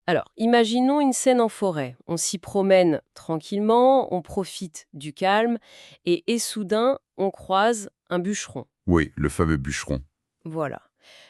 Alors, imaginons une scène en forêt. On s'y promène tranquillement, on profite du calme, et soudain, on croise un bûcheron. Oui, le fameux bûcheron. Voilà.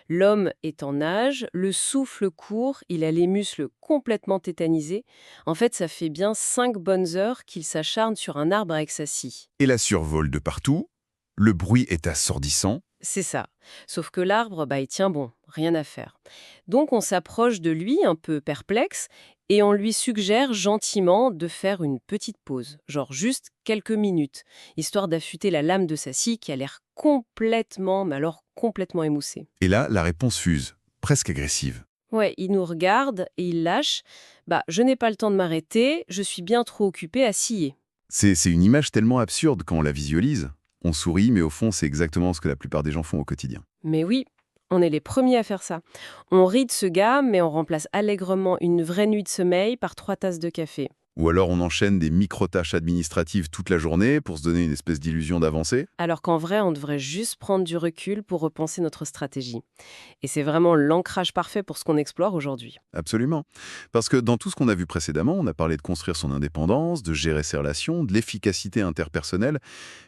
L'homme est en nage, le souffle court, il a les muscles complètement tétanisés. En fait, ça fait bien 5 bonnes heures qu'il s'acharne sur un arbre avec sa scie. Et la survole de partout, le bruit est assourdissant. C'est ça. Sauf que l'arbre, il tient bon, rien à faire. Donc on s'approche de lui, un peu perplexe, et on lui suggère gentiment de faire une petite pause, genre juste quelques minutes, histoire d'affûter la lame de sa scie qui a l'air complètement, mais alors complètement émoussée. Et là, la réponse fuse, presque agressive. Ouais, il nous regarde et il lâche. Je n'ai pas le temps de m'arrêter, je suis bien trop occupé à scier. C'est une image tellement absurde quand on la visualise. On sourit, mais au fond, c'est exactement ce que la plupart des gens font au quotidien. Mais oui, on est les premiers à faire ça. On rit de ce gars, mais on remplace allègrement une vraie nuit de sommeil par 3 tasses de café. Ou alors on enchaîne des micro-tâches administratives toute la journée pour se donner une espèce d'illusion d'avancée. Alors qu'en vrai, on devrait juste prendre du recul pour repenser notre stratégie. Et c'est vraiment l'ancrage parfait pour ce qu'on explore aujourd'hui. Absolument. Parce que dans tout ce qu'on a vu précédemment, on a parlé de construire son indépendance, de gérer ses relations, de l'efficacité interpersonnelle.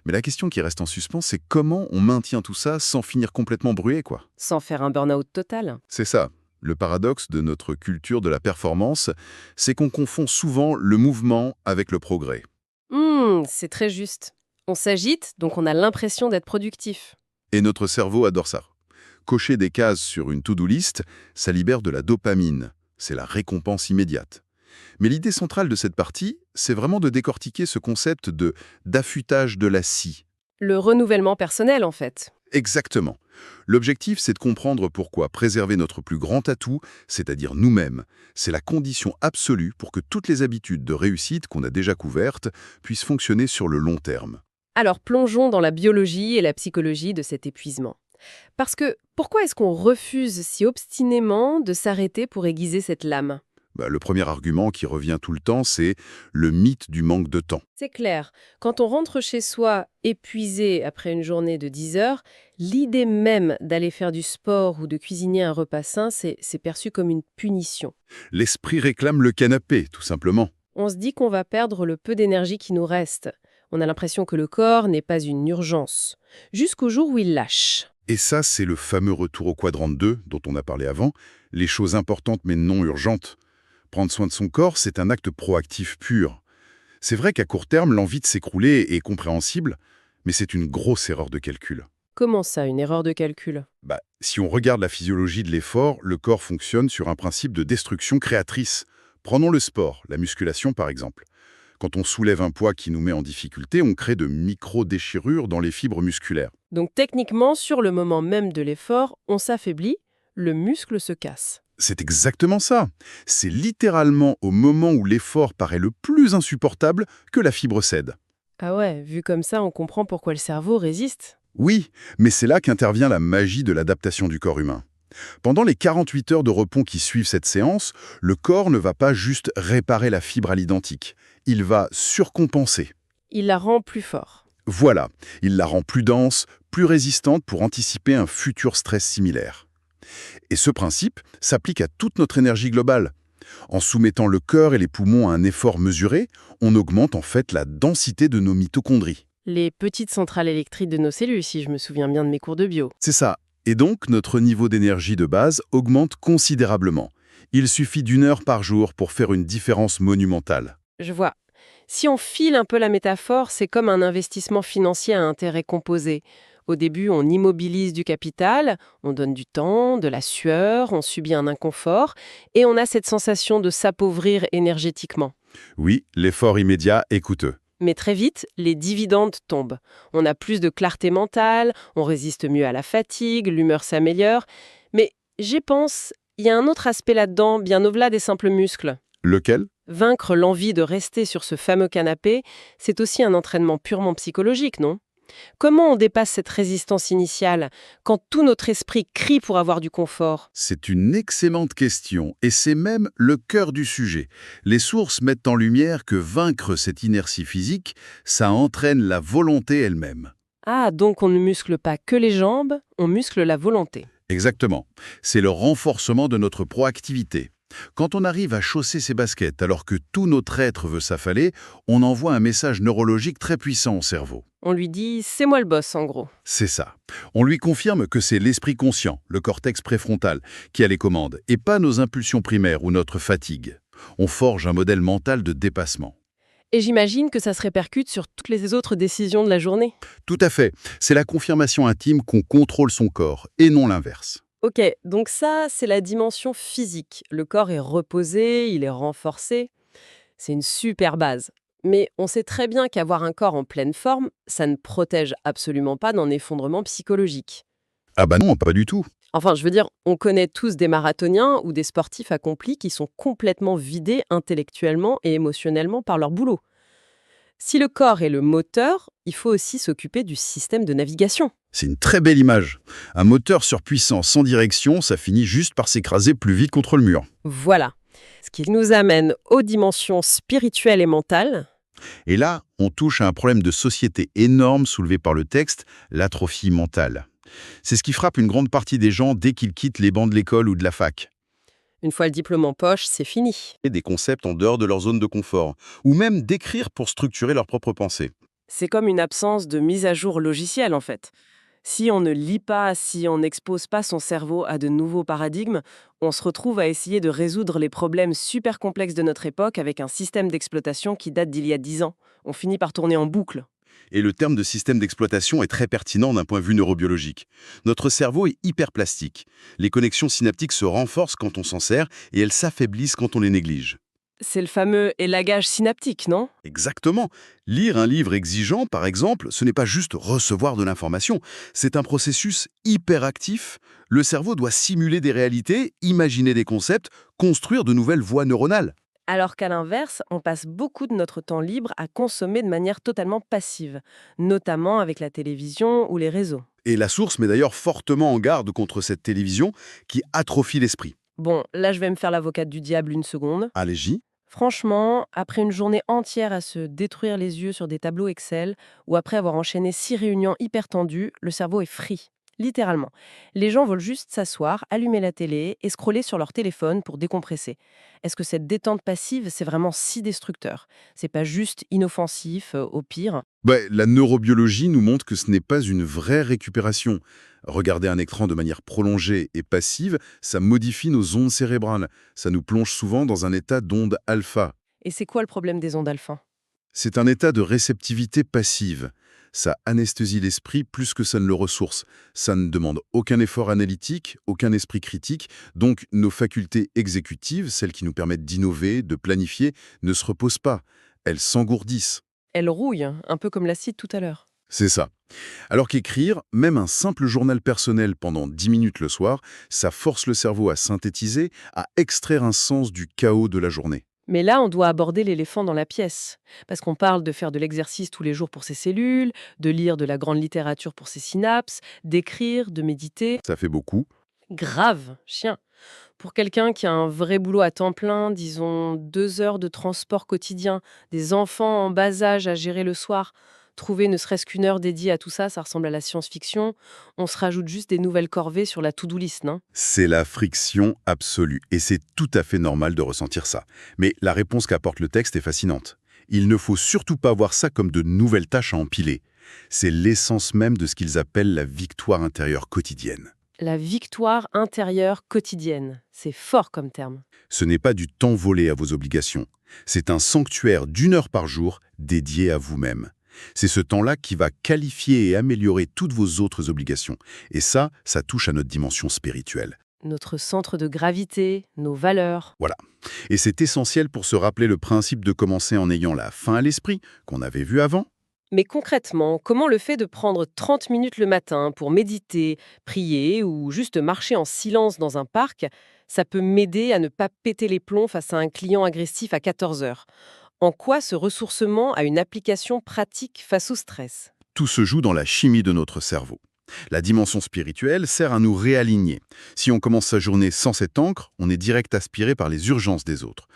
Mais la question qui reste en suspens, c'est comment on maintient tout ça sans finir complètement brûlé, quoi. Sans faire un burn-out total. C'est ça. Le paradoxe de notre culture de la performance, c'est qu'on confond souvent le mouvement avec le progrès. C'est très juste. On s'agite, donc on a l'impression d'être productif. Et notre cerveau adore ça. Cocher des cases sur une to-do list, ça libère de la dopamine. C'est la récompense immédiate. Mais l'idée centrale de cette partie, c'est vraiment de décortiquer ce concept de d'affûtage de la scie. Le renouvellement personnel, en fait. Exactement. L'objectif, c'est de comprendre pourquoi préserver notre plus grand atout, c'est-à-dire nous-mêmes, c'est la condition absolue pour que toutes les habitudes de réussite qu'on a déjà couvertes puissent fonctionner sur le long terme. Alors plongeons dans la biologie et la psychologie de cet épuisement. Parce que pourquoi est-ce qu'on refuse si obstinément de s'arrêter pour aiguiser cette lame? Le premier argument qui revient tout le temps, c'est le mythe du manque de temps. C'est clair, quand on rentre chez soi épuisé après une journée de 10 heures, l'idée même d'aller faire du sport ou de cuisiner un repas sain, c'est perçu comme une punition. L'esprit réclame le canapé, tout simplement. On se dit qu'on va perdre le peu d'énergie qui nous reste. On a l'impression que le corps n'est pas une urgence. Jusqu'au jour où il lâche. Et ça, c'est le fameux retour au quadrant 2 dont on a parlé avant, les choses importantes mais non urgentes. Prendre soin de son corps, c'est un acte proactif pur. C'est vrai qu'à court terme, l'envie de s'écrouler est compréhensible, mais c'est une grosse erreur de calcul. Comment ça, une erreur de calcul? Si on regarde la physiologie de l'effort, le corps fonctionne sur un principe de destruction créatrice. Prenons le sport, la musculation par exemple. Quand on soulève un poids qui nous met en difficulté, on crée de micro-déchirures dans les fibres musculaires. Donc techniquement, sur le moment même de l'effort, on s'affaiblit, le muscle se casse. C'est exactement ça. C'est littéralement au moment où l'effort paraît le plus insupportable que la fibre cède. Ah ouais, vu comme ça, on comprend pourquoi le cerveau résiste. Oui, mais c'est là qu'intervient la magie de l'adaptation du corps humain. Pendant les 48 heures de repos qui suivent cette séance, le corps ne va pas juste réparer la fibre à l'identique. Il va surcompenser. Il la rend plus fort. Voilà, il la rend plus dense, plus résistante pour anticiper un futur stress similaire. Et ce principe s'applique à toute notre énergie globale. En soumettant le cœur et les poumons à un effort mesuré, on augmente en fait la densité de nos mitochondries. Les petites centrales électriques de nos cellules, si je me souviens bien de mes cours de bio. C'est ça. Et donc, notre niveau d'énergie de base augmente considérablement. Il suffit d'1 heure par jour pour faire une différence monumentale. Je vois. Si on file un peu la métaphore, c'est comme un investissement financier à intérêt composé. Au début, on immobilise du capital, on donne du temps, de la sueur, on subit un inconfort, et on a cette sensation de s'appauvrir énergétiquement. Oui, l'effort immédiat est coûteux. Mais très vite, les dividendes tombent. On a plus de clarté mentale, on résiste mieux à la fatigue, l'humeur s'améliore. Mais j'y pense, il y a un autre aspect là-dedans, bien au-delà des simples muscles. Lequel? Vaincre l'envie de rester sur ce fameux canapé, c'est aussi un entraînement purement psychologique, non? Comment on dépasse cette résistance initiale quand tout notre esprit crie pour avoir du confort? C'est une excellente question, et c'est même le cœur du sujet. Les sources mettent en lumière que vaincre cette inertie physique, ça entraîne la volonté elle-même. Ah, donc on ne muscle pas que les jambes, on muscle la volonté. Exactement. C'est le renforcement de notre proactivité. Quand on arrive à chausser ses baskets alors que tout notre être veut s'affaler, on envoie un message neurologique très puissant au cerveau. On lui dit c'est moi le boss en gros. C'est ça. On lui confirme que c'est l'esprit conscient, le cortex préfrontal, qui a les commandes, et pas nos impulsions primaires ou notre fatigue. On forge un modèle mental de dépassement. Et j'imagine que ça se répercute sur toutes les autres décisions de la journée. Tout à fait. C'est la confirmation intime qu'on contrôle son corps, et non l'inverse. Ok, donc ça, c'est la dimension physique. Le corps est reposé, il est renforcé. C'est une super base. Mais on sait très bien qu'avoir un corps en pleine forme, ça ne protège absolument pas d'un effondrement psychologique. Ah bah non, pas du tout. Enfin, je veux dire, on connaît tous des marathoniens ou des sportifs accomplis qui sont complètement vidés intellectuellement et émotionnellement par leur boulot. Si le corps est le moteur, il faut aussi s'occuper du système de navigation. C'est une très belle image. Un moteur surpuissant sans direction, ça finit juste par s'écraser plus vite contre le mur. Voilà. Ce qui nous amène aux dimensions spirituelles et mentales. Et là, on touche à un problème de société énorme soulevé par le texte, l'atrophie mentale. C'est ce qui frappe une grande partie des gens dès qu'ils quittent les bancs de l'école ou de la fac. Une fois le diplôme en poche, c'est fini. Et des concepts en dehors de leur zone de confort, ou même d'écrire pour structurer leur propre pensée. C'est comme une absence de mise à jour logicielle en fait. Si on ne lit pas, si on n'expose pas son cerveau à de nouveaux paradigmes, on se retrouve à essayer de résoudre les problèmes super complexes de notre époque avec un système d'exploitation qui date d'il y a 10 ans. On finit par tourner en boucle. Et le terme de système d'exploitation est très pertinent d'un point de vue neurobiologique. Notre cerveau est hyperplastique. Les connexions synaptiques se renforcent quand on s'en sert et elles s'affaiblissent quand on les néglige. C'est le fameux élagage synaptique, non? Exactement. Lire un livre exigeant, par exemple, ce n'est pas juste recevoir de l'information, c'est un processus hyperactif. Le cerveau doit simuler des réalités, imaginer des concepts, construire de nouvelles voies neuronales. Alors qu'à l'inverse, on passe beaucoup de notre temps libre à consommer de manière totalement passive, notamment avec la télévision ou les réseaux. Et la source met d'ailleurs fortement en garde contre cette télévision qui atrophie l'esprit. Bon, là je vais me faire l'avocate du diable une seconde. Allez-y. Franchement, après une journée entière à se détruire les yeux sur des tableaux Excel, ou après avoir enchaîné 6 réunions hyper tendues, le cerveau est free. Littéralement. Les gens veulent juste s'asseoir, allumer la télé et scroller sur leur téléphone pour décompresser. Est-ce que cette détente passive, c'est vraiment si destructeur? C'est pas juste inoffensif, au pire. La neurobiologie nous montre que ce n'est pas une vraie récupération. Regarder un écran de manière prolongée et passive, ça modifie nos ondes cérébrales. Ça nous plonge souvent dans un état d'onde alpha. Et c'est quoi le problème des ondes alpha? C'est un état de réceptivité passive. Ça anesthésie l'esprit plus que ça ne le ressource. Ça ne demande aucun effort analytique, aucun esprit critique, donc nos facultés exécutives, celles qui nous permettent d'innover, de planifier, ne se reposent pas. Elles s'engourdissent. Elle rouille, hein, un peu comme l'acide tout à l'heure. C'est ça. Alors qu'écrire, même un simple journal personnel pendant 10 minutes le soir, ça force le cerveau à synthétiser, à extraire un sens du chaos de la journée. Mais là, on doit aborder l'éléphant dans la pièce. Parce qu'on parle de faire de l'exercice tous les jours pour ses cellules, de lire de la grande littérature pour ses synapses, d'écrire, de méditer. Ça fait beaucoup. Grave, chien. Pour quelqu'un qui a un vrai boulot à temps plein, disons 2 heures de transport quotidien, des enfants en bas âge à gérer le soir, trouver ne serait-ce qu'une heure dédiée à tout ça, ça ressemble à la science-fiction. On se rajoute juste des nouvelles corvées sur la to-do list, non? C'est la friction absolue, et c'est tout à fait normal de ressentir ça. Mais la réponse qu'apporte le texte est fascinante. Il ne faut surtout pas voir ça comme de nouvelles tâches à empiler. C'est l'essence même de ce qu'ils appellent la victoire intérieure quotidienne. La victoire intérieure quotidienne. C'est fort comme terme. Ce n'est pas du temps volé à vos obligations. C'est un sanctuaire d'1 heure par jour dédié à vous-même. C'est ce temps-là qui va qualifier et améliorer toutes vos autres obligations. Et ça touche à notre dimension spirituelle. Notre centre de gravité, nos valeurs. Voilà. Et c'est essentiel pour se rappeler le principe de commencer en ayant la fin à l'esprit, qu'on avait vu avant. Mais concrètement, comment le fait de prendre 30 minutes le matin pour méditer, prier ou juste marcher en silence dans un parc, ça peut m'aider à ne pas péter les plombs face à un client agressif à 14 heures? En quoi ce ressourcement a une application pratique face au stress? Tout se joue dans la chimie de notre cerveau. La dimension spirituelle sert à nous réaligner. Si on commence sa journée sans cette encre, on est direct aspiré par les urgences des autres.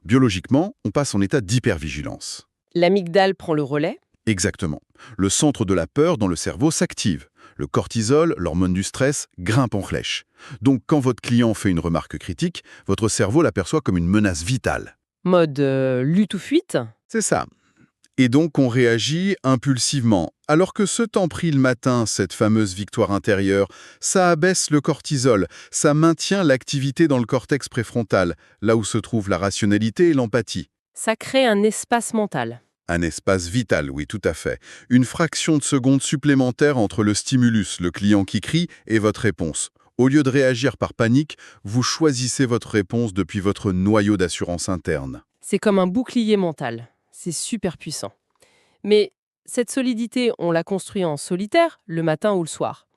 Biologiquement, on passe en état d'hypervigilance. L'amygdale prend le relais. Exactement. Le centre de la peur dans le cerveau s'active. Le cortisol, l'hormone du stress, grimpe en flèche. Donc quand votre client fait une remarque critique, votre cerveau l'aperçoit comme une menace vitale. Mode lutte ou fuite? C'est ça. Et donc on réagit impulsivement. Alors que ce temps pris le matin, cette fameuse victoire intérieure, ça abaisse le cortisol, ça maintient l'activité dans le cortex préfrontal, là où se trouve la rationalité et l'empathie. Ça crée un espace mental. Un espace vital, oui, tout à fait. Une fraction de seconde supplémentaire entre le stimulus, le client qui crie, et votre réponse. Au lieu de réagir par panique, vous choisissez votre réponse depuis votre noyau d'assurance interne. C'est comme un bouclier mental. C'est super puissant. Mais cette solidité, on l'a construit en solitaire, le matin ou le soir.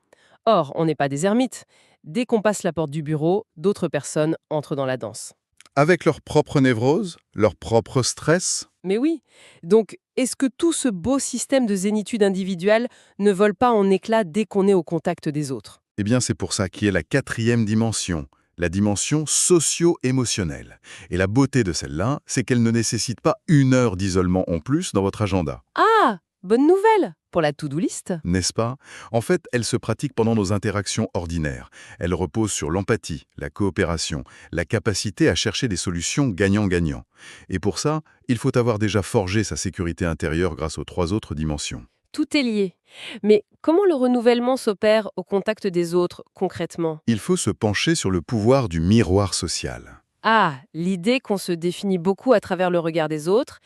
Or, on n'est pas des ermites. Dès qu'on passe la porte du bureau, d'autres personnes entrent dans la danse. Avec leur propre névrose, leur propre stress. Mais oui. Donc, est-ce que tout ce beau système de zénitude individuelle ne vole pas en éclats dès qu'on est au contact des autres? Eh bien, c'est pour ça qu'il y a la 4e dimension, la dimension socio-émotionnelle. Et la beauté de celle-là, c'est qu'elle ne nécessite pas 1 heure d'isolement en plus dans votre agenda. Ah, bonne nouvelle pour la to-do list. N'est-ce pas? En fait, elle se pratique pendant nos interactions ordinaires. Elle repose sur l'empathie, la coopération, la capacité à chercher des solutions gagnant-gagnant. Et pour ça, il faut avoir déjà forgé sa sécurité intérieure grâce aux 3 autres dimensions. Tout est lié. Mais comment le renouvellement s'opère au contact des autres, concrètement? Il faut se pencher sur le pouvoir du miroir social. Ah, l'idée qu'on se définit beaucoup à travers le regard des autres.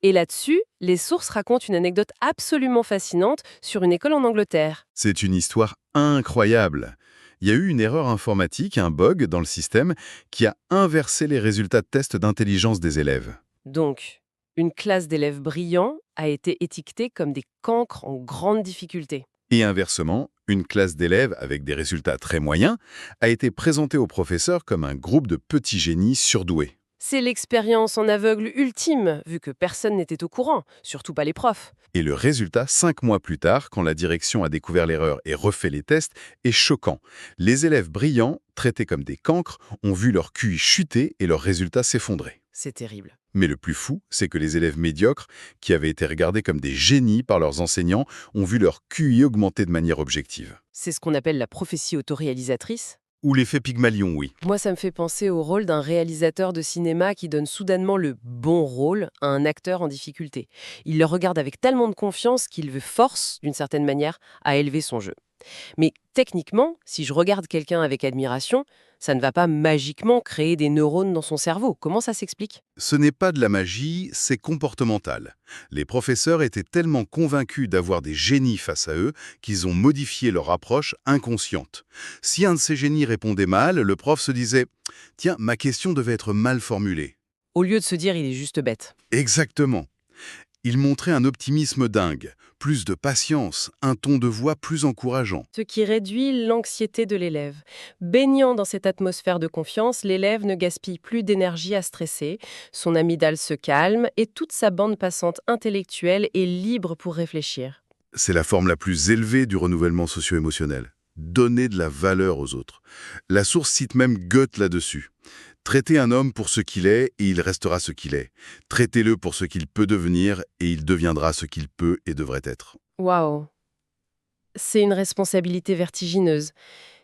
Et là-dessus, les sources racontent une anecdote absolument fascinante sur une école en Angleterre. C'est une histoire incroyable. Il y a eu une erreur informatique, un bug dans le système, qui a inversé les résultats de tests d'intelligence des élèves. Donc, une classe d'élèves brillants a été étiquetée comme des cancres en grande difficulté. Et inversement, une classe d'élèves avec des résultats très moyens a été présentée au professeur comme un groupe de petits génies surdoués. C'est l'expérience en aveugle ultime, vu que personne n'était au courant, surtout pas les profs. Et le résultat, 5 mois plus tard, quand la direction a découvert l'erreur et refait les tests, est choquant. Les élèves brillants, traités comme des cancres, ont vu leur QI chuter et leurs résultats s'effondrer. C'est terrible. Mais le plus fou, c'est que les élèves médiocres, qui avaient été regardés comme des génies par leurs enseignants, ont vu leur QI augmenter de manière objective. C'est ce qu'on appelle la prophétie autoréalisatrice. Ou l'effet Pygmalion, oui. Moi, ça me fait penser au rôle d'un réalisateur de cinéma qui donne soudainement le bon rôle à un acteur en difficulté. Il le regarde avec tellement de confiance qu'il veut force, d'une certaine manière, à élever son jeu. Mais techniquement, si je regarde quelqu'un avec admiration, ça ne va pas magiquement créer des neurones dans son cerveau. Comment ça s'explique? Ce n'est pas de la magie, c'est comportemental. Les professeurs étaient tellement convaincus d'avoir des génies face à eux qu'ils ont modifié leur approche inconsciente. Si un de ces génies répondait mal, le prof se disait « Tiens, ma question devait être mal formulée. Au lieu de se dire il est juste bête. » Exactement. Il montrait un optimisme dingue, plus de patience, un ton de voix plus encourageant. Ce qui réduit l'anxiété de l'élève. Baignant dans cette atmosphère de confiance, l'élève ne gaspille plus d'énergie à stresser, son amygdale se calme et toute sa bande passante intellectuelle est libre pour réfléchir. C'est la forme la plus élevée du renouvellement socio-émotionnel. Donner de la valeur aux autres. La source cite même Goethe là-dessus. Traitez un homme pour ce qu'il est et il restera ce qu'il est. Traitez-le pour ce qu'il peut devenir et il deviendra ce qu'il peut et devrait être. Waouh! C'est une responsabilité vertigineuse.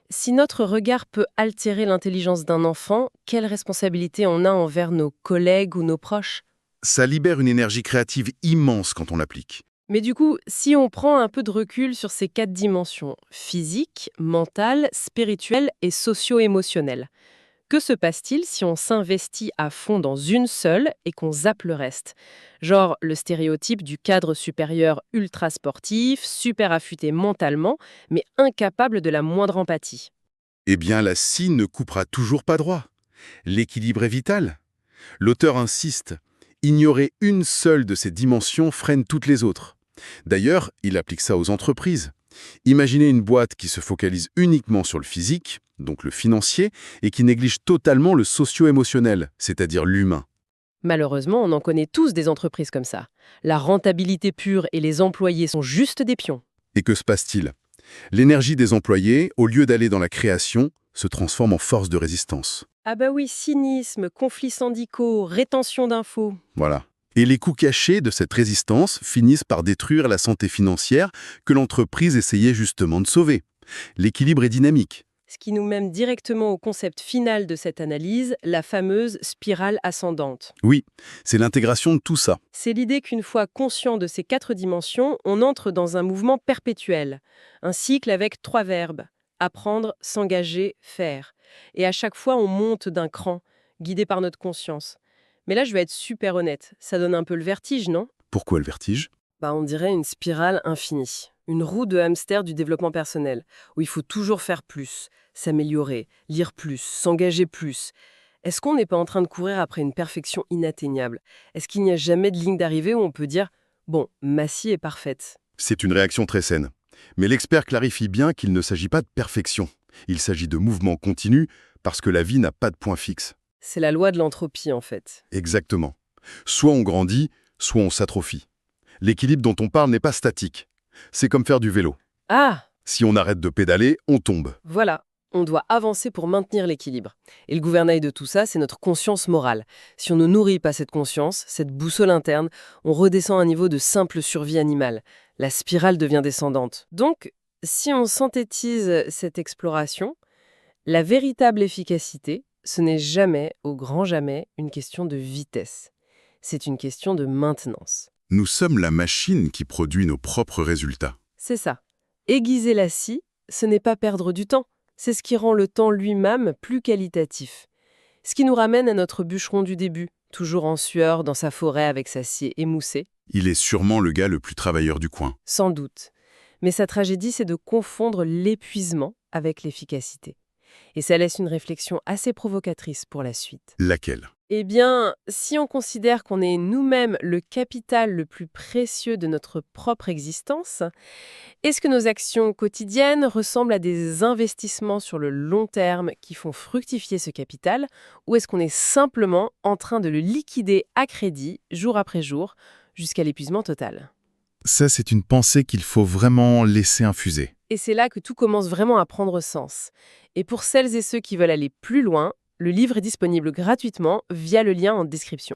Si notre regard peut altérer l'intelligence d'un enfant, quelle responsabilité on a envers nos collègues ou nos proches? Ça libère une énergie créative immense quand on l'applique. Mais du coup, si on prend un peu de recul sur ces 4 dimensions, physique, mentale, spirituelle et socio-émotionnelle, que se passe-t-il si on s'investit à fond dans une seule et qu'on zappe le reste? Genre le stéréotype du cadre supérieur ultra sportif, super affûté mentalement, mais incapable de la moindre empathie. Eh bien, la scie ne coupera toujours pas droit. L'équilibre est vital. L'auteur insiste. Ignorer une seule de ces dimensions freine toutes les autres. D'ailleurs, il applique ça aux entreprises. Imaginez une boîte qui se focalise uniquement sur le physique, donc le financier, et qui néglige totalement le socio-émotionnel, c'est-à-dire l'humain. Malheureusement, on en connaît tous des entreprises comme ça. La rentabilité pure et les employés sont juste des pions. Et que se passe-t-il? L'énergie des employés, au lieu d'aller dans la création, se transforme en force de résistance. Ah bah oui, cynisme, conflits syndicaux, rétention d'infos. Voilà. Et les coûts cachés de cette résistance finissent par détruire la santé financière que l'entreprise essayait justement de sauver. L'équilibre est dynamique. Ce qui nous mène directement au concept final de cette analyse, la fameuse spirale ascendante. Oui, c'est l'intégration de tout ça. C'est l'idée qu'une fois conscient de ces 4 dimensions, on entre dans un mouvement perpétuel, un cycle avec 3 verbes: apprendre, s'engager, faire. Et à chaque fois, on monte d'un cran, guidé par notre conscience. Mais là, je vais être super honnête, ça donne un peu le vertige, non? Pourquoi le vertige? On dirait une spirale infinie. Une roue de hamster du développement personnel, où il faut toujours faire plus, s'améliorer, lire plus, s'engager plus. Est-ce qu'on n'est pas en train de courir après une perfection inatteignable? Est-ce qu'il n'y a jamais de ligne d'arrivée où on peut dire «Bon, ma scie est parfaite»? C'est une réaction très saine. Mais l'expert clarifie bien qu'il ne s'agit pas de perfection. Il s'agit de mouvement continu parce que la vie n'a pas de point fixe. C'est la loi de l'entropie, en fait. Exactement. Soit on grandit, soit on s'atrophie. L'équilibre dont on parle n'est pas statique. C'est comme faire du vélo. Ah, Si on arrête de pédaler, on tombe. voilà. On doit avancer pour maintenir l'équilibre. Et le gouvernail de tout ça, c'est notre conscience morale. Si on ne nourrit pas cette conscience, cette boussole interne, on redescend à un niveau de simple survie animale. La spirale devient descendante. Donc, si on synthétise cette exploration, la véritable efficacité, ce n'est jamais, au grand jamais, une question de vitesse. C'est une question de maintenance. Nous sommes la machine qui produit nos propres résultats. C'est ça. Aiguiser la scie, ce n'est pas perdre du temps. C'est ce qui rend le temps lui-même plus qualitatif. Ce qui nous ramène à notre bûcheron du début, toujours en sueur dans sa forêt avec sa scie émoussée. Il est sûrement le gars le plus travailleur du coin. Sans doute. Mais sa tragédie, c'est de confondre l'épuisement avec l'efficacité. Et ça laisse une réflexion assez provocatrice pour la suite. Laquelle? Eh bien, si on considère qu'on est nous-mêmes le capital le plus précieux de notre propre existence, est-ce que nos actions quotidiennes ressemblent à des investissements sur le long terme qui font fructifier ce capital, ou est-ce qu'on est simplement en train de le liquider à crédit, jour après jour, jusqu'à l'épuisement total? Ça, c'est une pensée qu'il faut vraiment laisser infuser. Et c'est là que tout commence vraiment à prendre sens. Et pour celles et ceux qui veulent aller plus loin, le livre est disponible gratuitement via le lien en description.